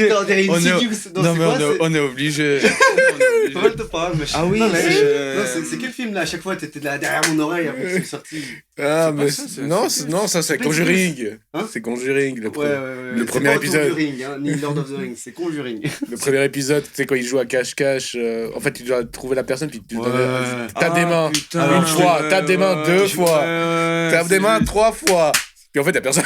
Putain, on dirait On est- Insidious. Non, c'est mais quoi, on est obligé. Parle-te pas, mais Ah oui, non, mais c'est- non, c'est quel film là? À chaque fois, t'étais là derrière mon oreille après que c'est sorti. Ah, mais ça, c'est- non, c'est- non, ça c'est c'est Conjuring. Hein C'est Conjuring, le, Ouais. le C'est premier pas épisode. Conjuring, hein, ni Lord of the Rings, c'est Conjuring. Le premier épisode, tu sais, quand il joue à cache-cache, en fait, tu dois trouver la personne, puis tu Ouais. tapes des mains putain, une fois, ouais, tape des mains ouais, deux ouais, fois, ouais, tape des c'est mains juste- 3 fois. Puis en fait, la personne.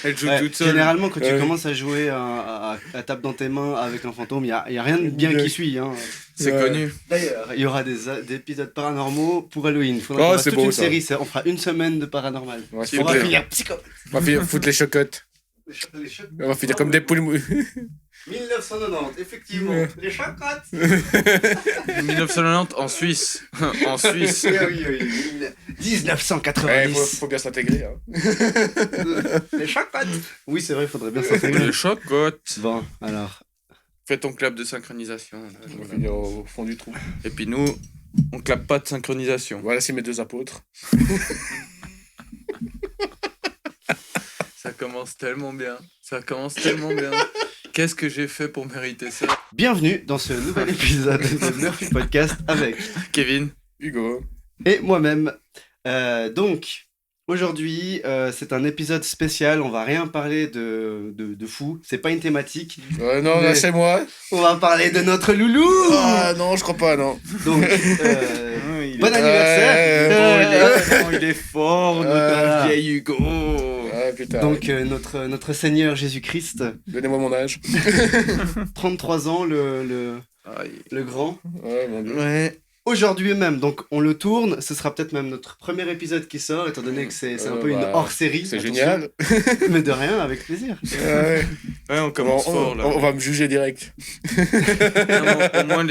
Elle joue Ouais, toute seule. généralement, quand tu Ouais. commences à jouer à tape dans tes mains avec un fantôme, il y a rien de bien qui suit. Hein. C'est Ouais. connu. D'ailleurs, il y aura des épisodes paranormaux pour Halloween. Faudra Oh, qu'on fasse c'est toute beau, une ça. série. On fera une semaine de paranormal. On va se On va foutre les- finir psycho. on va foutre les chocottes. Les chocs. On va finir comme des poules. 1990, effectivement. Les chocottes. 1990 en Suisse. En Suisse. Oui. 1990. Faut bien s'intégrer. Hein. Les chocottes. Oui, c'est vrai, il faudrait bien s'intégrer. Le chocotte. Bon, alors. Fais ton clap de synchronisation. là, On va voilà. finir au fond du trou. Et puis nous, on clappe pas de synchronisation. Voilà, c'est mes deux apôtres. Ça commence tellement bien. Ça commence tellement bien. Qu'est-ce que j'ai fait pour mériter ça? Bienvenue dans ce nouvel épisode de Murphy Podcast avec Kevin. Hugo. et moi-même. Donc, aujourd'hui, c'est un épisode spécial. On va rien parler de fou. C'est pas une thématique. Non, Mais- lâchez-moi. On va parler de notre loulou. Ah non, je crois pas, non. Donc, bon Ouais, anniversaire. il est fort, notre Voilà. vieil Hugo. Ah putain. Donc, notre Seigneur Jésus-Christ, Donnez-moi mon âge. 33 ans, le grand. Ouais, mon dieu. Ouais. Aujourd'hui même, donc on le tourne, ce sera peut-être même notre premier épisode qui sort, étant donné que c'est un peu une Bah, hors-série. C'est attention. génial. Mais de rien, avec plaisir. Ouais. Ouais, on commence fort là. On va me juger direct. Non, au moins,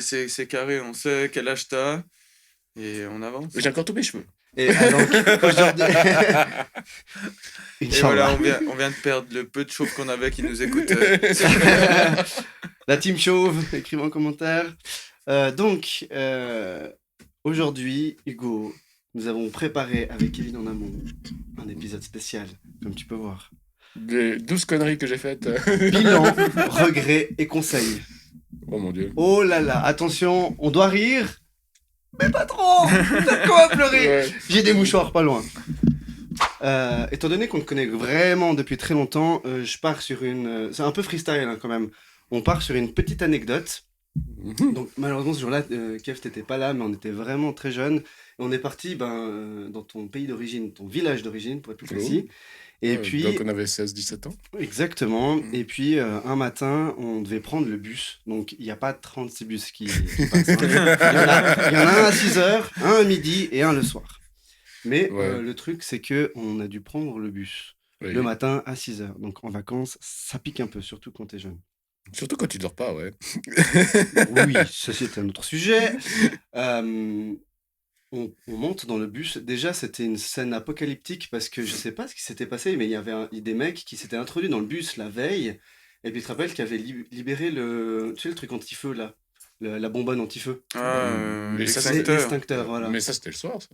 c'est carré, on sait quel âge t'as. Et on avance. J'ai encore tous mes cheveux. Et donc, aujourd'hui... Et Inch'Allah. voilà, on vient de perdre le peu de chauves qu'on avait qui nous écoutaient. La team chauve, écrivez en commentaire. Donc, aujourd'hui, Hugo, nous avons préparé avec Kevin en amont un épisode spécial, comme tu peux voir. Les 12 conneries que j'ai faites. Bilan, regrets et conseils. Oh mon dieu. Oh là là, attention, on doit rire, mais pas trop. T'as quoi pleurer? Ouais. J'ai des mouchoirs pas loin. Étant donné qu'on te connaît vraiment depuis très longtemps, je pars sur une... c'est un peu freestyle hein, quand même. On part sur une petite anecdote. Donc malheureusement ce jour-là, Kev t'étais pas là, mais on était vraiment très jeunes. Et on est parti dans ton pays d'origine, ton village d'origine pour être plus précis. Et puis... Donc on avait 16-17 ans. Exactement. Et puis, un matin, on devait prendre le bus. Donc, il n'y a pas 36 bus qui passent. Hein. Il y en a un à 6h, un à midi et un le soir. Mais Ouais. le truc, c'est que on a dû prendre le bus Oui. le matin à 6h. Donc, en vacances, ça pique un peu, surtout quand t'es jeune. Surtout quand tu dors pas, ouais. Oui, ça, c'est un autre sujet. On monte dans le bus. Déjà, c'était une scène apocalyptique parce que je sais pas ce qui s'était passé, mais il y avait des mecs qui s'étaient introduits dans le bus la veille. Et puis, tu te rappelles qu'ils avaient libéré tu sais, le truc anti-feu, là. La bonbonne anti-feu. Ah, Mais ça, c'est l'extincteur. L'extincteur, voilà. Mais ça, c'était le soir, ça.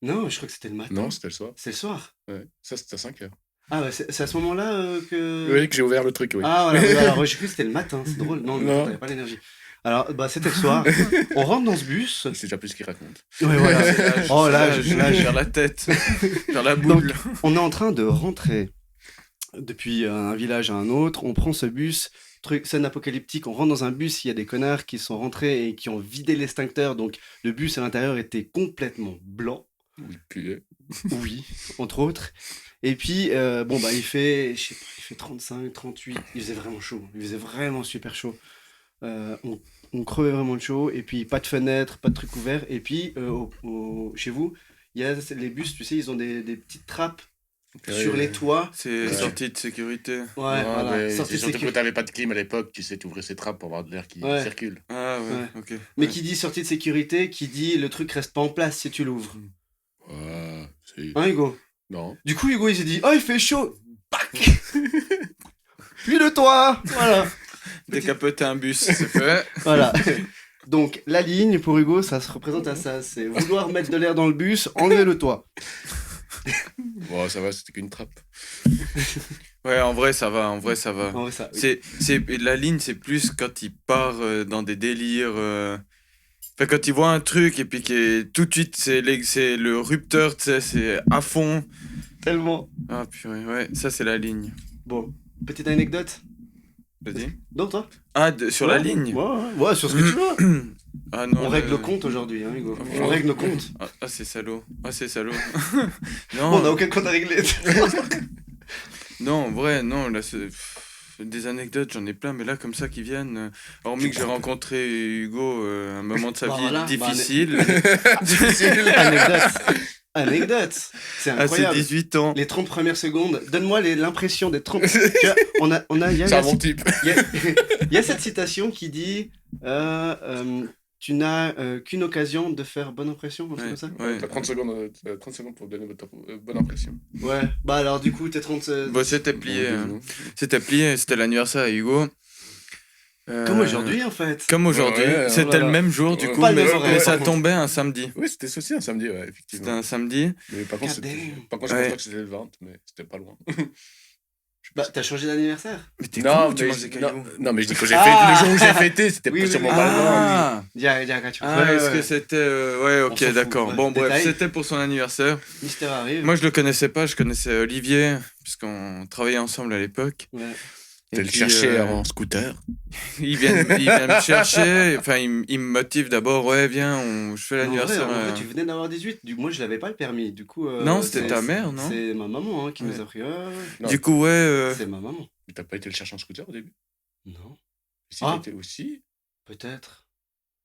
Non, je crois que c'était le matin. Non, c'était le soir. C'est le soir. Ouais. Ça, c'était à 5 heures. Ah, ouais, c'est à ce moment-là que... Oui, que j'ai ouvert le truc, oui. Ah, voilà. Ouais, alors, j'ai cru que c'était le matin. C'est drôle. Non, Non. t'avais pas l'énergie. Alors, bah, c'était le soir. On rentre dans ce bus. C'est déjà plus ce qu'il raconte. Ouais, voilà. Oh, l'âge. Vers la tête, vers la boule. On est en train de rentrer depuis un village à un autre. On prend ce bus, scène apocalyptique. On rentre dans un bus. Il y a des connards qui sont rentrés et qui ont vidé l'extincteur. Donc le bus à l'intérieur était complètement blanc. Il puait. Oui, entre autres. Et puis, bon, bah, il fait 35, 38. Il faisait vraiment chaud. Il faisait vraiment super chaud. On crevait vraiment de chaud. Et puis, pas de fenêtre, pas de truc ouvert. Et puis, chez vous, il y a les bus, tu sais, ils ont des petites trappes sur les toits. C'est Ouais. sortie de sécurité. Ouais, voilà. mais Sortie c'est de surtout sécurité. que t'avais pas de clim à l'époque, tu sais, t'ouvrais ces trappes pour avoir de l'air qui Ouais. circule. Ah ouais, Ouais. ok. Mais Ouais. qui dit sortie de sécurité, qui dit le truc reste pas en place si tu l'ouvres. Ouais, c'est... Hein, Hugo? Non. Du coup, Hugo, il s'est dit, oh, il fait chaud. Pac. Puis le toit. Voilà. Décapoter un bus, c'est fait. Voilà. Donc, la ligne, pour Hugo, ça se représente à ça. C'est vouloir mettre de l'air dans le bus, enlever le toit. Bon, ça va, c'était qu'une trappe. Ouais, en vrai, ça va. En vrai, ça va. En vrai, ça. Oui. La ligne, c'est plus quand il part dans des délires. Enfin, quand il voit un truc et puis tout de suite, c'est le rupteur, tu sais, c'est à fond. Tellement. Ah, purée, ouais, ça, c'est la ligne. Bon, petite anecdote. Vas-y. Donc, toi Ah, sur la Ouais, ligne. ouais, sur ce que tu veux. Ah non. On règle le compte aujourd'hui, hein, Hugo. Oh. On règle le compte. Ah, c'est salaud. Ah, c'est salaud. Bon, on n'a aucun compte à régler. Non, en vrai, non, là, des anecdotes, j'en ai plein, mais là, comme ça, qui viennent. Hormis que j'ai rencontré Hugo à un moment de sa Bah vie voilà, difficile. Anecdote. C'est À ses incroyable. 18 ans. Les 30 premières secondes. Donne-moi l'impression des 30. Tu vois, il y a C'est un bon type. il y a cette citation qui dit tu n'as qu'une occasion de faire bonne impression, un truc Ouais, comme ça. ouais. T'as 30 secondes pour donner votre bonne impression. Ouais. Bah alors du coup, t'es 30. Bon, c'était plié. Non, Hein. non. C'était plié, c'était l'anniversaire à Hugo. Comme aujourd'hui en fait. Comme aujourd'hui. Ouais, C'était voilà. le même jour, du Ouais, coup, pas le mais, même horaire, mais par ça contre. tombait un samedi. Oui, c'était aussi un samedi, ouais, C'était effectivement. un samedi. Mais par contre, God je damn. pense Ouais. pas que c'était le 20, mais c'était pas loin. Bah t'as changé d'anniversaire. Mais t'es Non, con, tu mais manges des cailloux. non, mais je dis que j'ai Ah. fêté le jour où j'ai fêté, c'était Oui, oui, sûrement oui. pas loin. Ah, Il y a tu ah ouais, est-ce ouais. que c'était... ouais, On ok, s'en fout. d'accord. Ouais, Bon, bref, détail. c'était pour son anniversaire. Mystère arrive. Moi, je le connaissais pas, je connaissais Olivier, puisqu'on travaillait ensemble à l'époque. Ouais. Et T'es le puis, chercher en scooter. il vient me chercher, enfin, il me motive d'abord, ouais, viens, je fais Mais en vrai, l'anniversaire. en vrai, tu venais d'avoir 18. Moi, je l'avais pas le permis. Du coup. Non, c'était c'est- ta mère, non? C'est ma maman hein, qui Ouais. nous a pris. Ouais, ouais. Non. Du coup, ouais, C'est ma maman. Mais t'as pas été le chercher en scooter au début? Non. Si, Ah. t'étais aussi. Peut-être.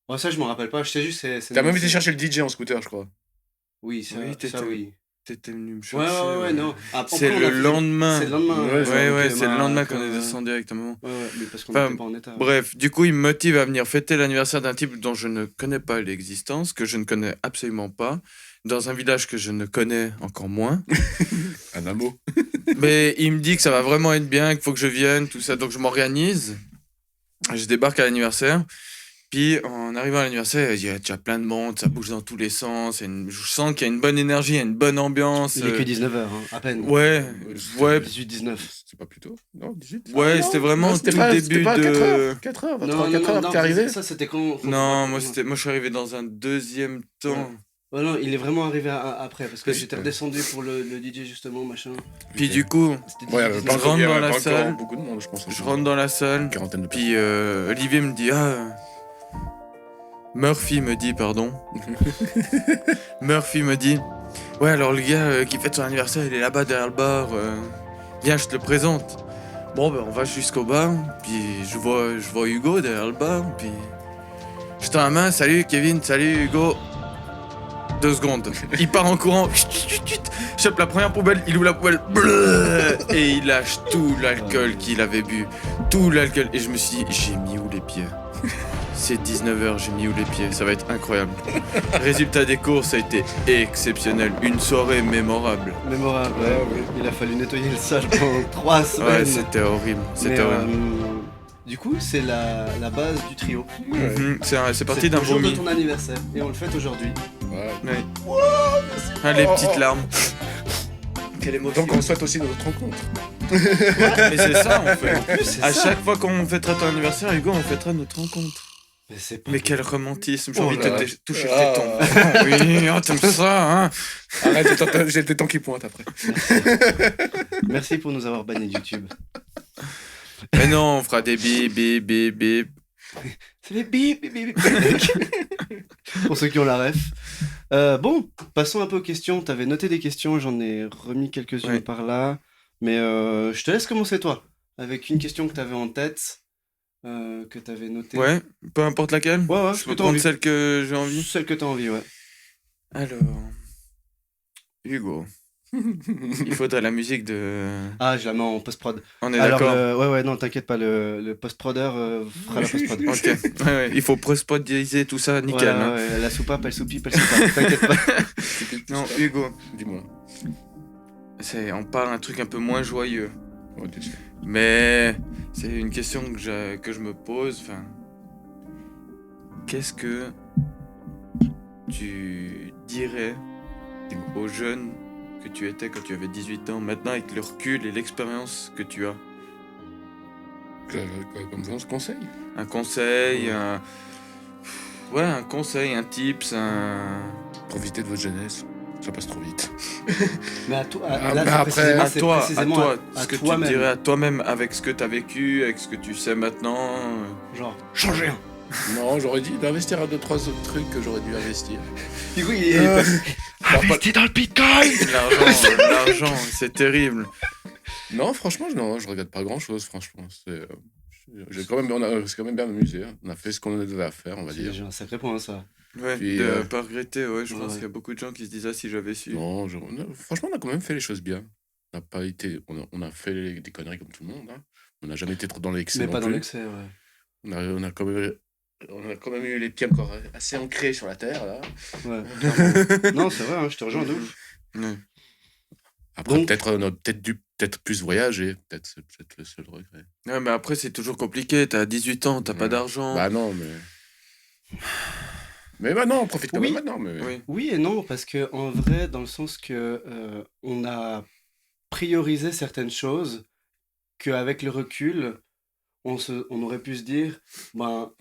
Oh, ça, je me rappelle pas. Je sais juste, c'est. T'as même été chercher le DJ en scooter, je crois. Oui, ça, Oui, ça t'étais- oui. t'étais venu me Ouais, chercher. ouais, ouais, non. Après, C'est on a le fait- lendemain. C'est le lendemain. Ouais, Ouais, ok, c'est le lendemain qu'on quand- est descendu avec ta maman. Ouais, ouais, mais parce qu'on Enfin, n'était pas en état. Bref, du coup, il me motive à venir fêter l'anniversaire d'un type dont je ne connais pas l'existence, que je ne connais absolument pas, dans un village que je ne connais encore moins. Un amo. Mais il me dit que ça va vraiment être bien, qu'il faut que je vienne, tout ça. Donc je m'organise. Je débarque à l'anniversaire. Puis en arrivant à l'anniversaire, il y a déjà plein de monde, ça bouge dans tous les sens. Je sens qu'il y a une bonne énergie, il y a une bonne ambiance. Il est que 19h, hein, à peine. Ouais, ouais, 18-19. C'est pas plus tôt? Non, 18? ouais, Non, c'était vraiment non, tout c'était pas, début c'était pas de. 4h, 4h, 4h, t'es arrivé? Ça, c'était quand. Non, moi je suis arrivé dans un deuxième temps. Ouais, non, il est vraiment arrivé après, parce que Parce- j'étais redescendu pour le DJ, justement, machin. Puis du coup, C'était Ouais, 18-19. pas Je encore- rentre il y dans avait la pas encore salle. beaucoup de monde, je pense. je rentre dans la salle. Une quarantaine de personnes. Puis Olivier me dit Murphy me dit, pardon. Murphy me dit ouais, alors le gars qui fête son anniversaire, il est là-bas derrière le bar. Viens, je te le présente. Bon, ben on va jusqu'au bar. Puis je vois Hugo derrière le bar. Puis je tends la main. Salut Kevin, salut Hugo. 2 secondes. Il part en courant. Chope la première poubelle, il ouvre la poubelle. Bleu, et il lâche tout l'alcool qu'il avait bu. Tout l'alcool. Et je me suis dit, j'ai mis où les pieds? C'est 19h, j'ai mis où les pieds? Ça va être incroyable. Résultat des courses, ça a été exceptionnel. Une soirée mémorable. Mémorable, ouais. Ouais. Il a fallu nettoyer le salle pendant 3 semaines. Ouais, c'était horrible. C'était Mais, horrible. du coup, c'est la base du trio. Ouais. C'est parti C'est d'un le jour de vomi. ton anniversaire, et on le fête aujourd'hui. Ouais. Ouais. Ah, les petites larmes. Quelle émotion. Donc on souhaite aussi notre rencontre. Mais c'est ça, en fait. C'est À ça. chaque fois qu'on fêtera ton anniversaire, Hugo, on fêtera notre rencontre. Mais c'est pas... Mais quel romantisme. J'ai Oh envie de là. te toucher le Ah. téton. Oui, oh, t'aimes ça, hein? Arrête, j'ai tes temps qui pointent après. Merci pour nous avoir banni de YouTube. Mais non, on fera des bip, bip, bip, bip. C'est les bip, bip, bip, bip. Pour ceux qui ont la ref. Bon, passons un peu aux questions. T'avais noté des questions, j'en ai remis quelques-unes Ouais. par là. Mais je te laisse commencer toi. Avec une question que t'avais en tête, que t'avais notée. Ouais, peu importe laquelle. Ouais, ouais, Je ce peux que t'as prendre envie. celle que j'ai envie. Celle que t'as envie, ouais. Alors, Hugo, il faudrait la musique de... Ah, je la mets en post-prod. On est Alors, d'accord. ouais, non, t'inquiète pas, le post-prodder fera la post-prod. Ok, ouais, il faut post-prodiser tout ça, nickel. Ouais, hein. ouais, la soupape, elle soupipe, elle soupape. T'inquiète pas. Non, Hugo, Dis-moi. on parle un truc un peu moins joyeux. Ouais, tu sais. Mais c'est une question que je me pose. Enfin, qu'est-ce que tu dirais aux jeunes que tu étais quand tu avais 18 ans, maintenant avec le recul et l'expérience que tu as? Comme ça, on se conseille. Un conseil, ouais, un conseil, un tips, un... Profitez de votre jeunesse. Ça passe trop vite. Mais à toi, Ah, là, mais c'est après, précisément, À c'est toi, précisément à ce que tu toi-même. dirais à toi-même avec ce que tu as vécu, avec ce que tu sais maintenant. Genre, change rien. Non, j'aurais dit d'investir à 2-3 autres trucs que j'aurais dû investir. Du coup, il Investis dans le bitcoin. L'argent, c'est terrible. Non, franchement, non, je regrette pas grand-chose, franchement. C'est quand même bien amusé. Hein. On a fait ce qu'on devait faire, on va dire. J'ai un sacré point, ça. Ouais, Puis, de pas regretter, ouais, je pense ouais. qu'il y a beaucoup de gens qui se disent, ah, si j'avais su. Non, franchement, on a quand même fait les choses bien. On n'a pas été... on a fait des conneries comme tout le monde. Hein. On n'a jamais été trop dans l'excès Mais non pas dans plus. l'excès, ouais. On a quand même eu les pieds encore assez ancrés sur la terre, là. Ouais, clairement. Non, c'est vrai, hein, je te rejoins de ouf. Ouais. Après, Donc- on a peut-être plus voyager. C'est peut-être le seul regret. Ouais, mais après, c'est toujours compliqué. T'as 18 ans, t'as pas Ouais. d'argent. Bah non, mais... Mais maintenant, on profite quand Oui. même maintenant. Mais... Oui. Oui et non, parce que en vrai, dans le sens que on a priorisé certaines choses, qu'avec le recul, on aurait pu se dire, ben,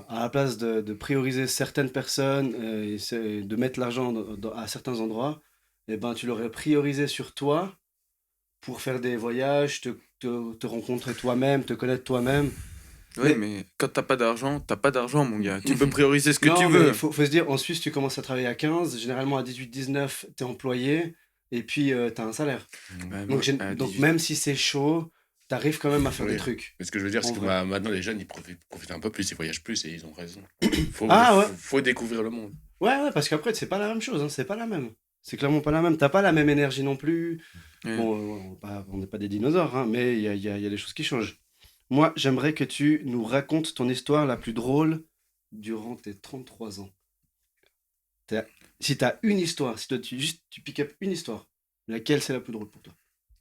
à la place de prioriser certaines personnes et de mettre l'argent à certains endroits, eh ben, tu l'aurais priorisé sur toi pour faire des voyages, te rencontrer toi-même, te connaître toi-même. Oui, mais quand t'as pas d'argent, mon gars. Tu peux prioriser ce que Non, tu mais veux. il faut se dire, en Suisse, tu commences à travailler à 15, généralement à 18-19, tu es employé, et puis tu as un salaire. Bah, Donc, moi, j'ai- à donc 18 même si c'est chaud, tu arrives quand même à faire Oui. des trucs. Mais ce que je veux dire, En c'est que vrai. maintenant, les jeunes, ils profitent un peu plus, ils voyagent plus et ils ont raison. Ah, ouais. Faut découvrir le monde. Ouais, parce qu'après, c'est pas la même chose, hein, c'est pas la même. C'est clairement pas la même. T'as pas la même énergie non plus. Ouais. Bon, on n'est pas des dinosaures, hein, mais il y a des choses qui changent. Moi, j'aimerais que tu nous racontes ton histoire la plus drôle durant tes 33 ans. Si tu as une histoire, si toi, tu pick up une histoire, laquelle c'est la plus drôle pour toi?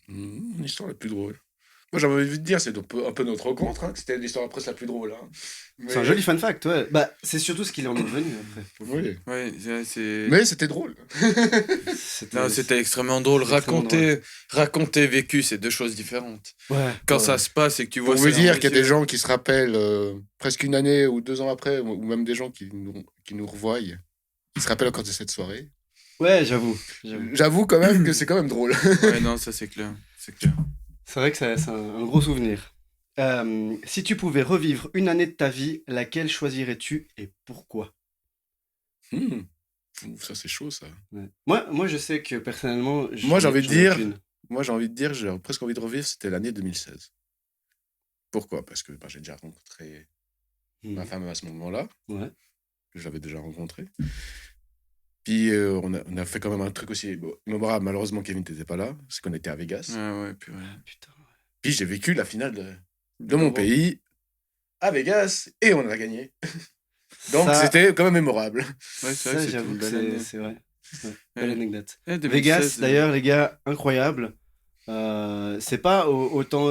Une histoire la plus drôle. Moi, j'avais envie de dire, c'est un peu notre rencontre, hein, que c'était l'histoire presque la plus drôle. Hein. C'est un joli fun fact, ouais. Bah, c'est surtout ce qu'il en est devenu après. Oui. Ouais, c'est... Mais c'était drôle. Non, c'était extrêmement drôle. c'est extrêmement Raconter, vécu, c'est deux choses différentes. Ouais. Quand ouais. ça se passe et que tu vois Pour ça vous dans dire les qu'il y a des yeux. gens qui se rappellent presque une année ou 2 ans après, ou même des gens qui nous revoient, qui se rappellent encore de cette soirée. Ouais, j'avoue. J'avoue quand même que c'est quand même drôle. Ouais, non, ça c'est clair. C'est clair. C'est vrai que c'est un gros souvenir. Si tu pouvais revivre une année de ta vie, laquelle choisirais-tu et pourquoi? Ça, c'est chaud, ça. Ouais. Moi, je sais que personnellement, Moi, j'ai envie de j'en ai dire- aucune. Moi, j'ai envie de dire, j'ai presque envie de revivre, c'était l'année 2016. Pourquoi? Parce que j'ai déjà rencontré ma Mhm. femme à ce moment-là. Ouais. Que j'avais déjà rencontré. Puis on a fait quand même un truc aussi mémorable. Malheureusement, Kevin n'était pas là, parce qu'on était à Vegas. Ouais, puis ouais. Putain. Puis j'ai vécu la finale de mon pays à Vegas et on a gagné. Donc Ça- c'était quand même mémorable. Ouais, c'est Ça, vrai que c'était j'avoue une que belle année. c'est vrai. Ouais, Ouais. belle anecdote. Eh, 2016, Vegas, d'ailleurs, les gars, incroyable. C'est pas autant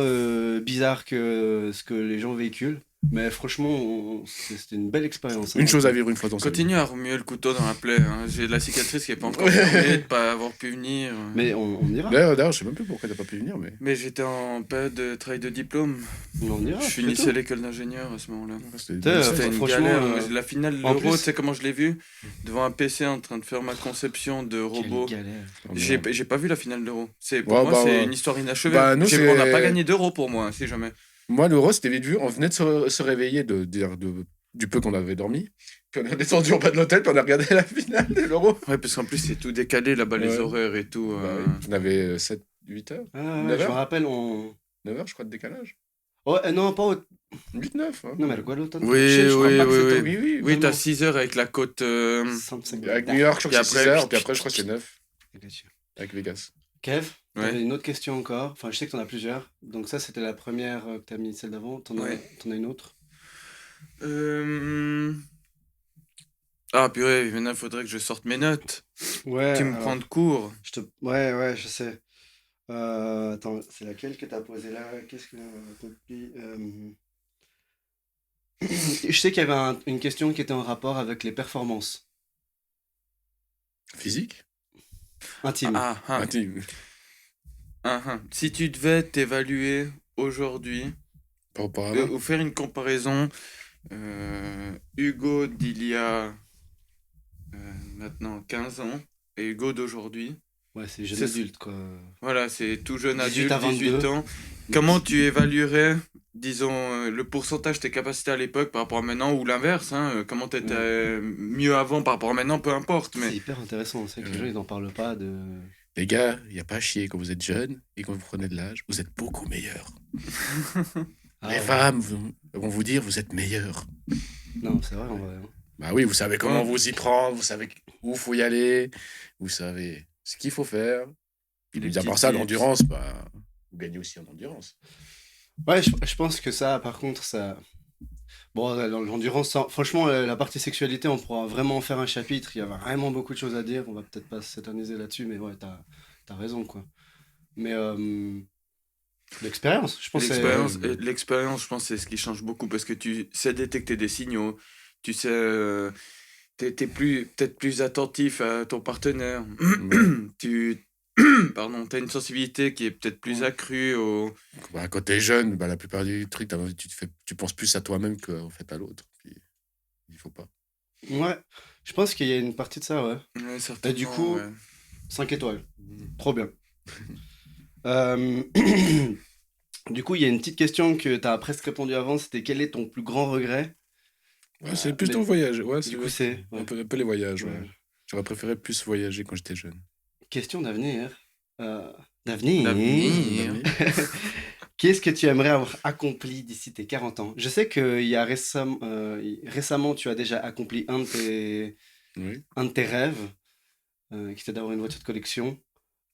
bizarre que ce que les gens véhiculent, mais franchement, c'était une belle expérience. Une chose à vivre une fois dans sa vie. Continue à remuer le couteau dans la plaie. Hein. J'ai la cicatrice qui est pas encore fermée, de pas avoir pu venir. Mais on ira. D'ailleurs, je sais même plus pourquoi t'as pas pu venir, mais Mais j'étais en période de travail de diplôme. On ira. Je c'est finissais tout. l'école d'ingénieur à ce moment-là. c'était Putain, C'était une franchement, galère. La finale de en l'Euro, plus- tu sais comment je l'ai vu? Devant un PC en train de faire ma conception de robot. Quelle galère. J'ai pas vu la finale d'Euro. Pour Ouais, moi, bah, c'est ouais. une histoire inachevée. Bah, nous, On n'a c'est- pas gagné d'Euro pour moi, si jamais. Moi, l'euro, c'était vite vu. On venait de se réveiller du peu qu'on avait dormi. Puis on est descendu en bas de l'hôtel, puis on a regardé la finale de l'euro. Ouais, parce qu'en plus, c'est tout décalé là-bas, les Ouais. horaires et tout. On avait 7-8 heures. Ah, ouais, 9 je me heures rappelle, 9 heures, je crois, de décalage. Oh, non, pas au... 8-9. Hein. Non, mais le Guadeloupe. Oui, je crois oui, pas que oui, c'était oui. au- Oui, oui. Oui, t'as vraiment. 6 heures avec la côte. 65 Avec New York, je crois Et que c'est après, 6 heures, puis après, je crois que c'est 9 avec Vegas. Kev, Ouais. t'avais une autre question encore. Enfin, je sais que t'en as plusieurs. Donc ça, c'était la première que t'as mis, celle d'avant. T'en Ouais. as une autre? Ah, purée, maintenant, il faudrait que je sorte mes notes. Ouais. Tu me alors, prends de cours. Ouais, je sais. Attends, c'est laquelle que t'as posée là? Qu'est-ce que... Je sais qu'il y avait une question qui était en rapport avec les performances. Physique? Intime. Intime. Si tu devais t'évaluer aujourd'hui, Par rapport à moi. ou faire une comparaison, Hugo d'il y a maintenant 15 ans et Hugo d'aujourd'hui, Ouais, c'est jeune C'est- adulte, quoi. voilà, c'est tout jeune 18 adulte, à 22. 18 ans. Comment tu évaluerais, disons, le pourcentage de tes capacités à l'époque par rapport à maintenant, ou l'inverse, hein, comment tu étais mieux avant par rapport à maintenant, peu importe. C'est Mais hyper intéressant. C'est que les gens, ils n'en parlent pas de. Les gars, il n'y a pas à chier quand vous êtes jeune et quand vous prenez de l'âge, vous êtes beaucoup meilleurs. Ah, Les ouais. femmes vont vous dire vous êtes meilleurs. Non, c'est vrai, en vrai. hein. Bah oui, vous savez comment Ouais. vous y prendre, vous savez où faut y aller, vous savez ce qu'il faut faire. les Mis à part petits ça, tips. l'endurance, bah, vous gagnez aussi en endurance. Ouais, je pense que ça, par contre, ça. Bon, dans l'endurance, franchement, la partie sexualité, on pourra vraiment en faire un chapitre. Il y a vraiment beaucoup de choses à dire. On va peut-être pas s'éterniser là-dessus, mais ouais, t'as raison, quoi. Mais l'expérience, je pense que L'expérience, je pense, c'est ce qui change beaucoup parce que tu sais détecter des signaux, tu sais, t'es peut-être plus attentif à ton partenaire, tu, pardon, t'as une sensibilité qui est peut-être plus Ouais. accrue au. Bah, quand t'es jeune, bah, la plupart du truc, tu penses plus à toi-même qu'en fait à l'autre. Puis, il faut pas. Ouais, je pense qu'il y a une partie de ça, ouais. Ouais, certainement, du coup, ouais. 5 étoiles. Trop bien. Euh, Du coup, il y a une petite question que tu as presque répondu avant, c'était quel est ton plus grand regret? Ouais, c'est plus ton mais- voyage. Ouais, Du coup, c'est un ouais. peu les voyages. Ouais. Ouais. J'aurais préféré plus voyager quand j'étais jeune. Question d'avenir. D'avenir. D'avenir. Qu'est-ce que tu aimerais avoir accompli d'ici tes 40 ans? Je sais que il y a récemment, tu as déjà accompli Oui. un de tes rêves, qui était d'avoir une voiture de collection.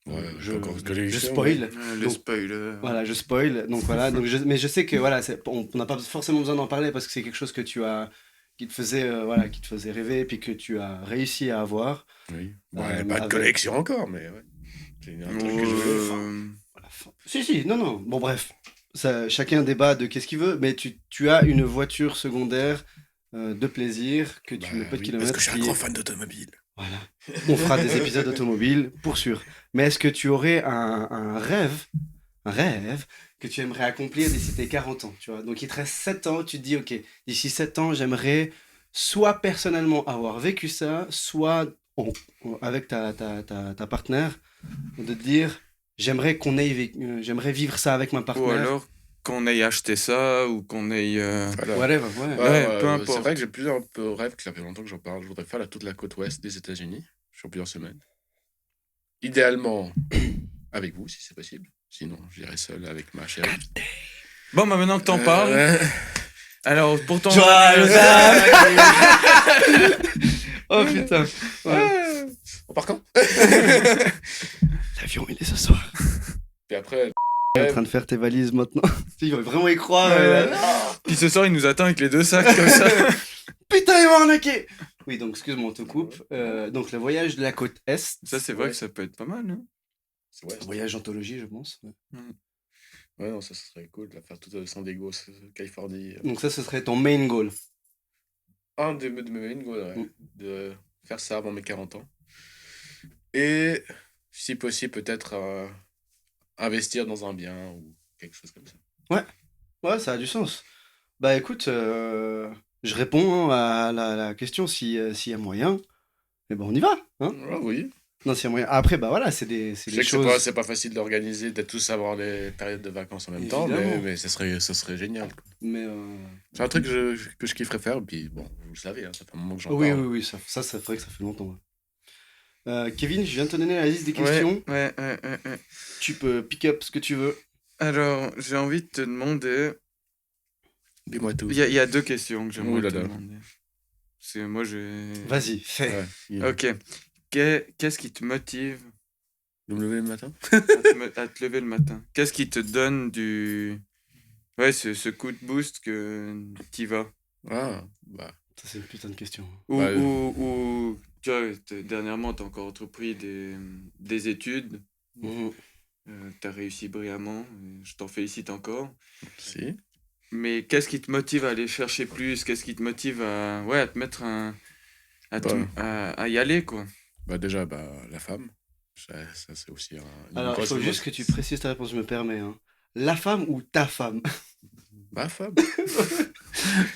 Ouais, je, pas encore de je collection, spoil. Ouais, le Donc, spoiler. Voilà, je spoil. Donc voilà. Mais je sais que voilà, on n'a pas forcément besoin d'en parler parce que c'est quelque chose que qui te faisait, qui te faisait rêver, puis que tu as réussi à avoir. Oui. Bon, Euh, pas de avec- collection encore, mais ouais. C'est un truc que je veux. Voilà. Si, non, non. Bon, bref. Chacun débat de qu'est-ce qu'il veut, mais tu as une voiture secondaire de plaisir que tu ne peux de Parce kilomètres. que je suis un qui grand est- fan d'automobile. Voilà. On fera des épisodes automobiles, pour sûr. Mais est-ce que tu aurais un rêve que tu aimerais accomplir d'ici tes 40 ans, tu vois? Donc il te reste 7 ans, tu te dis, ok, d'ici 7 ans, j'aimerais soit personnellement avoir vécu ça, soit avec ta partenaire, de te dire, j'aimerais vivre ça avec ma Ou partenaire. alors qu'on aille acheter ça ou qu'on aille. Voilà. Whatever, ouais. Ouais, peu C'est importe. vrai que j'ai plusieurs rêves que ça fait longtemps que j'en parle. Je voudrais faire toute la côte ouest des États-Unis sur plusieurs semaines. Idéalement avec vous, si c'est possible. Sinon, j'irai seul avec ma chérie. Bon, bah maintenant que t'en parles, alors pour ton. Oh putain. On part quand L'avion, il est ce soir. Puis après, Tu es en train de faire tes valises maintenant. Il va vraiment y croire. Puis ce soir, il nous attend avec les deux sacs comme ça. Putain, il m'a arnaqué. Oui, donc excuse-moi, on te coupe. Donc le voyage de la côte Est. Ça, c'est vrai que ça peut être pas mal. Hein. c'est ouais, Voyage anthologie, je pense. Ouais. ouais, non, ça serait cool de la faire toute San Diego, Californie. Donc ça, ce serait ton main goal. Un de mes main goals, ouais, Mm. de faire ça avant mes 40 ans. Et si possible, peut-être investir dans un bien ou quelque chose comme ça. Ouais, ça a du sens. Bah écoute, je réponds à la question s'il y a moyen. Mais bon, on y va. Hein Ah oui. non, s'il y a moyen. Après, bah voilà, c'est des Je sais des que choses. c'est pas facile d'organiser, d'être tous avoir les périodes de vacances en même temps, Évidemment. mais ça serait génial. Quoi. Mais C'est un truc que je kifferais faire, puis bon, vous le savez, hein, ça fait un moment que j'en oui, parle. oui, ça c'est vrai que ça fait longtemps. Ouais. Kevin, je viens de te donner la liste des questions. Ouais. Tu peux pick up ce que tu veux. Alors, j'ai envie de te demander. Dis-moi tout. Il y a deux questions que j'aimerais Ouh là te là. demander. C'est moi, j'ai. Vas-y, fais. Ouais. Ok. Qu'est-ce qui te motive De me lever le matin à te lever le matin? Qu'est-ce qui te donne Ouais, ce coup de boost que t'y vas? Ah, bah. Ça, c'est une putain de question. Ouais. Ou tu vois, dernièrement, t'as encore entrepris des études. Mhm. T'as réussi brillamment. Je t'en félicite encore. Si. Mais qu'est-ce qui te motive à aller chercher plus? Qu'est-ce qui te motive à te mettre à y aller, quoi? Bah déjà, la femme. Ça, c'est aussi une Alors, il grosse faut juste que tu précises ta réponse, je me permets. Hein. La femme ou ta femme? Ma femme.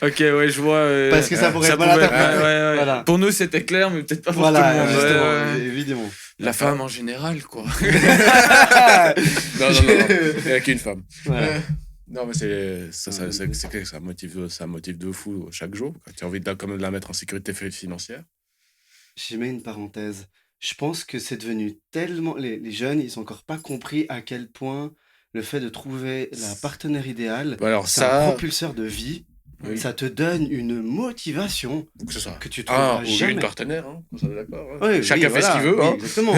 Ok, ouais, je vois. Parce que ça pourrait être mal pouvait interprété. ouais. Voilà. Pour nous, c'était clair, mais peut-être pas pour Voilà, tout le monde. justement, Ouais, ouais. évidemment. La femme en général, quoi. Non. Il n'y a qu'une femme. Voilà. Non, mais c'est clair que ça motive de fou chaque jour. Quoi. Tu as envie quand même de la mettre en sécurité financière. J'y mets une parenthèse. Je pense que c'est devenu tellement... Les jeunes, ils n'ont encore pas compris à quel point le fait de trouver la partenaire idéale, Alors c'est un ça, propulseur de vie. oui, Ça te donne une motivation faut que ce soit que tu un trouveras ou jamais. une partenaire, hein, on est d'accord. Hein. Oui, Chacun fait voilà, ce qu'il veut. oui, Hein. exactement.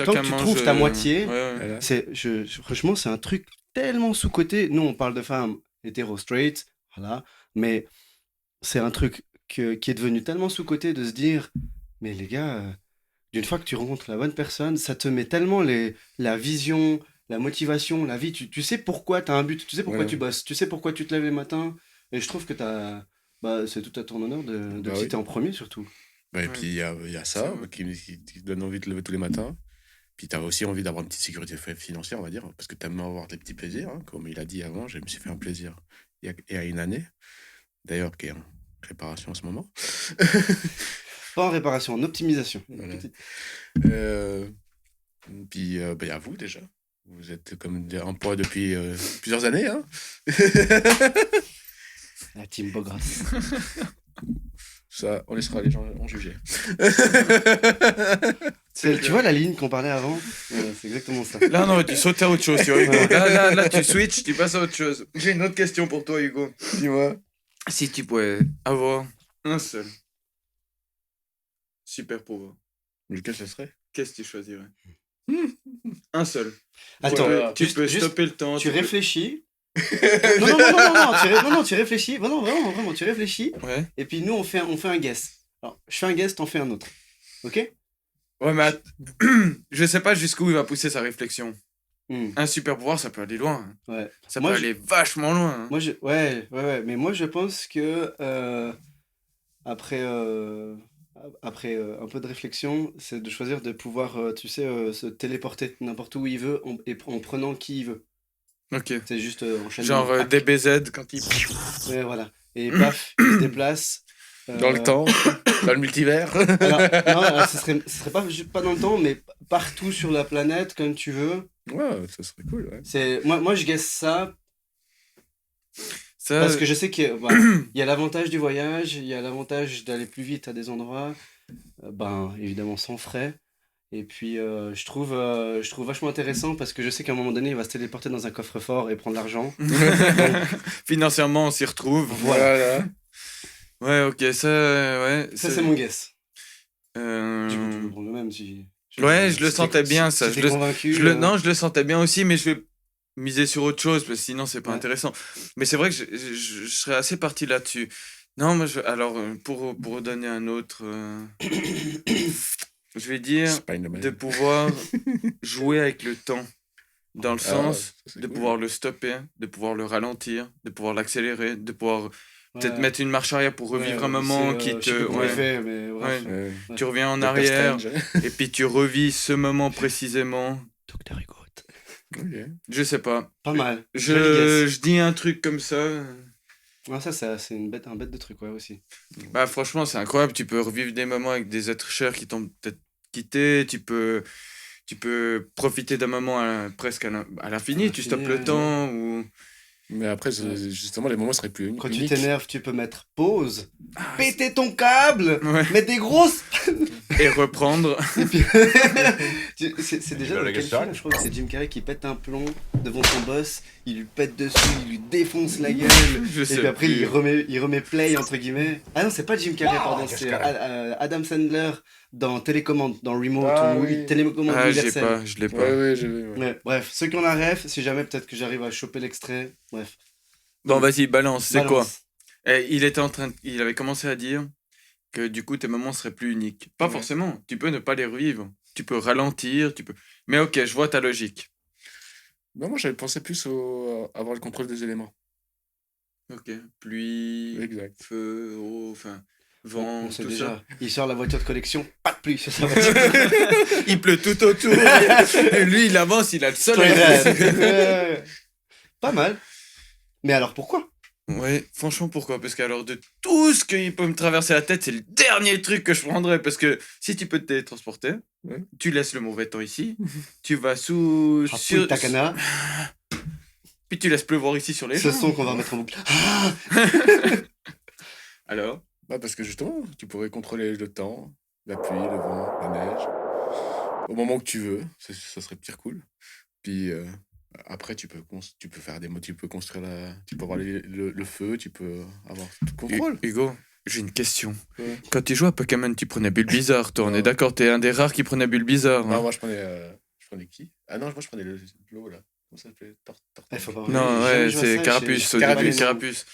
Tant que tu trouves ta moitié, Voilà. franchement, c'est un truc tellement sous-coté. Nous, on parle de femmes hétéro-straight, voilà, mais c'est un truc qui est devenu tellement sous-coté de se dire, mais les gars, d'une fois que tu rencontres la bonne personne, ça te met tellement la vision, la motivation, la vie. Tu sais pourquoi tu as un but, tu sais pourquoi Voilà. tu bosses, tu sais pourquoi tu te lèves les matins. Et je trouve que c'est tout à ton honneur de Bah citer oui. en premier, surtout. Bah, et Ouais. puis il y a ça C'est vrai. qui te donne envie de te lever tous les matins. Puis tu as aussi envie d'avoir une petite sécurité financière, on va dire, parce que tu aimes avoir des petits plaisirs. Hein. Comme il a dit avant, je me suis fait un plaisir il y a une année, d'ailleurs, qui est en réparation en ce moment. Pas en réparation, en optimisation. Voilà. Petite- Euh, Puis bah, à vous déjà. Vous êtes comme en poids depuis plusieurs années. Hein. La team Bogras. Ça, on laissera les gens en juger. Tu vois la ligne qu'on parlait avant? C'est exactement ça. Là, non, tu sautes à autre chose, tu vois, Hugo. Ouais. Là, tu switches, tu passes à autre chose. J'ai une autre question pour toi, Hugo. Dis-moi. Si tu pouvais avoir un seul super pouvoir, Lequel ce serait? qu'est-ce que tu choisirais? Un seul. Attends, Voilà. Tu juste- peux juste- stopper le temps. tu peux- réfléchis. Non, tu réfléchis. Non, vraiment, tu réfléchis. Ouais. Et puis nous, on fait un guess. Alors, je fais un guess, t'en fais un autre. Ok? Ouais, mais je sais pas jusqu'où il va pousser sa réflexion. Hmm, Un super pouvoir, ça peut aller loin. Hein. ouais. Ça Moi, peut je- aller vachement loin. Hein. Ouais. Mais moi, je pense que après, un peu de réflexion, c'est de choisir de pouvoir, tu sais, se téléporter n'importe où il veut en prenant qui il veut. Ok. C'est juste enchaînement. Genre Tac. DBZ quand il. Ouais, voilà. Et paf, il se déplace. Dans le temps, dans le multivers. Alors, ce serait pas dans le temps, mais partout sur la planète, comme tu veux. Ouais, ça serait cool. Ouais. Moi, je guesse ça Ça, parce que je sais qu'il y a l'avantage du voyage, il y a l'avantage d'aller plus vite à des endroits, évidemment sans frais. Et puis, je trouve vachement intéressant parce que je sais qu'à un moment donné, il va se téléporter dans un coffre-fort et prendre l'argent. financièrement, on s'y retrouve. Voilà. Ouais, ok, ça, ouais. Ça, c'est mon guess. Euh, Du coup, tu peux prendre le même si. Ouais, je le si sentais t'es- bien, si- ça. si Je t'es le- convaincu. Non, je le sentais bien aussi, mais je vais miser sur autre chose, parce que sinon, c'est pas Ouais. intéressant. Mais c'est vrai que je serais assez parti là-dessus. Non, moi, alors, pour donner un autre, je vais dire Spider-Man. de pouvoir jouer avec le temps. Dans le Ah, sens ça, c'est de cool. pouvoir le stopper, de pouvoir le ralentir, de pouvoir l'accélérer, de pouvoir peut-être Ouais. mettre une marche arrière pour revivre un moment qui Je sais te. plus comment il Ouais. fait, mais bref. Ouais. Tu reviens en Doctor arrière Strange. et puis tu revis ce moment précisément. Docteur Hugo. Ok. Je sais pas. Pas mal. Joli guess. Je dis un truc comme ça. Ah, ça, c'est un bête de truc, ouais, aussi. Bah franchement, c'est incroyable. Tu peux revivre des moments avec des êtres chers qui t'ont peut-être quitté. Tu peux profiter d'un moment presque à l'infini. À Tu stoppes l'infini, le temps ou. Mais après, justement, les moments seraient plus Quand tu uniques. t'énerves, tu peux mettre pause, péter ton câble, Ouais. mettre des grosses. Et reprendre. Et puis- c'est déjà dans Metal quel Gear film? Je crois que c'est Jim Carrey qui pète un plomb devant son boss, il lui pète dessus, il lui défonce la gueule. Je Et sais puis après, plus. il remet play, entre guillemets. Ah non, c'est pas Jim Carrey, pardon, Jim c'est Carrey. Adam Sandler dans Télécommande, dans Remote, Ah ou oui. Télécommande Ah, universelle. je l'ai pas. Ouais, j'ai vu. Ouais. Ouais, bref, ceux qui ont la ref, si jamais peut-être que j'arrive à choper l'extrait, bref. Bon, vas-y, balance. C'est quoi? Balance. Il avait commencé à dire que du coup, tes moments seraient plus uniques. Pas Ouais. forcément. Tu peux ne pas les revivre. Tu peux ralentir. Mais ok, je vois ta logique. Non, moi, j'avais pensé plus avoir le contrôle des éléments. Ok. Pluie, Exact. feu, eau, enfin. vent, On sait tout déjà. ça. Il sort la voiture de collection, pas de pluie sur sa voiture. Il pleut tout autour. Et lui, il avance, il a le soleil. Ouais. Pas mal. Mais alors pourquoi? Ouais, franchement, pourquoi? Parce que alors de tout ce qu'il peut me traverser la tête, c'est le dernier truc que je prendrais. Parce que si tu peux te télétransporter, Ouais. tu laisses le mauvais temps ici, tu vas sous... Rapouille Takana, Puis tu laisses pleuvoir ici sur les ce gens. son qu'on va mettre en boucle. Ah Alors? Bah, parce que justement, tu pourrais contrôler le temps, la pluie, le vent, la neige, au moment que tu veux. Ça serait pire cool. Puis après, tu peux faire des mots, tu peux construire tu peux avoir le feu, tu peux avoir tout le contrôle. Hugo, j'ai une question. Ouais. Quand tu jouais à Pokémon, tu prenais Bulbizarre, toi, on Non. est d'accord? T'es un des rares qui prenait Bulbizarre. Non, Hein. moi je prenais qui? Ah non, moi je prenais l'eau là. Comment ça s'appelait? Faut pas- Non, J'ai jamais ouais, joué à c'est ça, Carapuce, j'ai- au Carapuce. début, Ouais. Carapuce.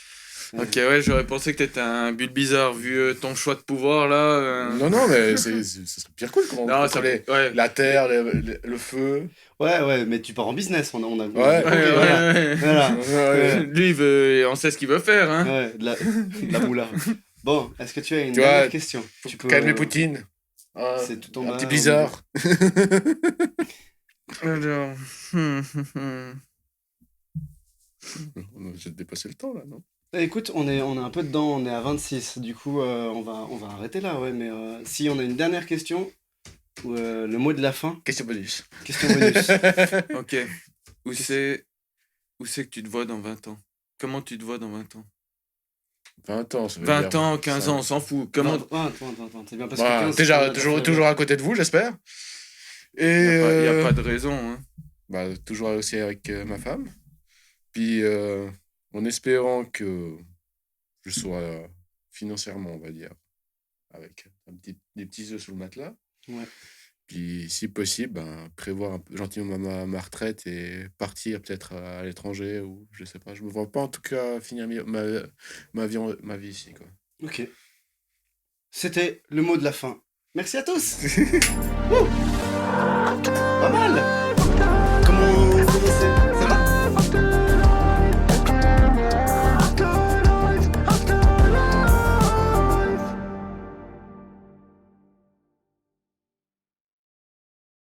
Ouais. Ok, ouais, j'aurais pensé que t'étais un Bulbizarre, vu ton choix de pouvoir, là. Non, mais ça serait pire cool comment Non, ça... contrôler Ouais. la terre, le feu. Ouais, mais tu pars en business, on a Ouais. compris, Ouais, voilà. ouais. Voilà. Ouais. Lui, on sait ce qu'il veut faire, hein. Ouais, de la moula. Bon, est-ce que tu as une Tu vois, dernière question? Tu peux Calmer Poutine. Ah, C'est tout en un bas, petit au blizzard. Alors... J'ai dépassé le temps là, non? Écoute, on est un peu dedans, on est à 26, du coup on va arrêter là, ouais, mais si on a une dernière question, le mot de la fin, Question bonus. question bonus. Ok. Où c'est que tu te vois dans 20 ans? Comment tu te vois dans 20 ans? 20 ans, ça veut 20 dire, ans, 15 ça- ans, on s'en fout. Comment... Attends, c'est bien parce Bah, que 15, déjà, on a toujours, fait- toujours à côté de vous, j'espère. Il Et n'y a pas de raison, hein. bah, toujours aussi avec ma femme. Puis en espérant que je sois financièrement, on va dire, avec des petits œufs sous le matelas. Ouais. Puis si possible, ben, prévoir un peu gentiment ma retraite et partir peut-être à l'étranger ou je sais pas. Je me vois pas en tout cas finir ma vie ici, quoi. Ok. C'était le mot de la fin. Merci à tous.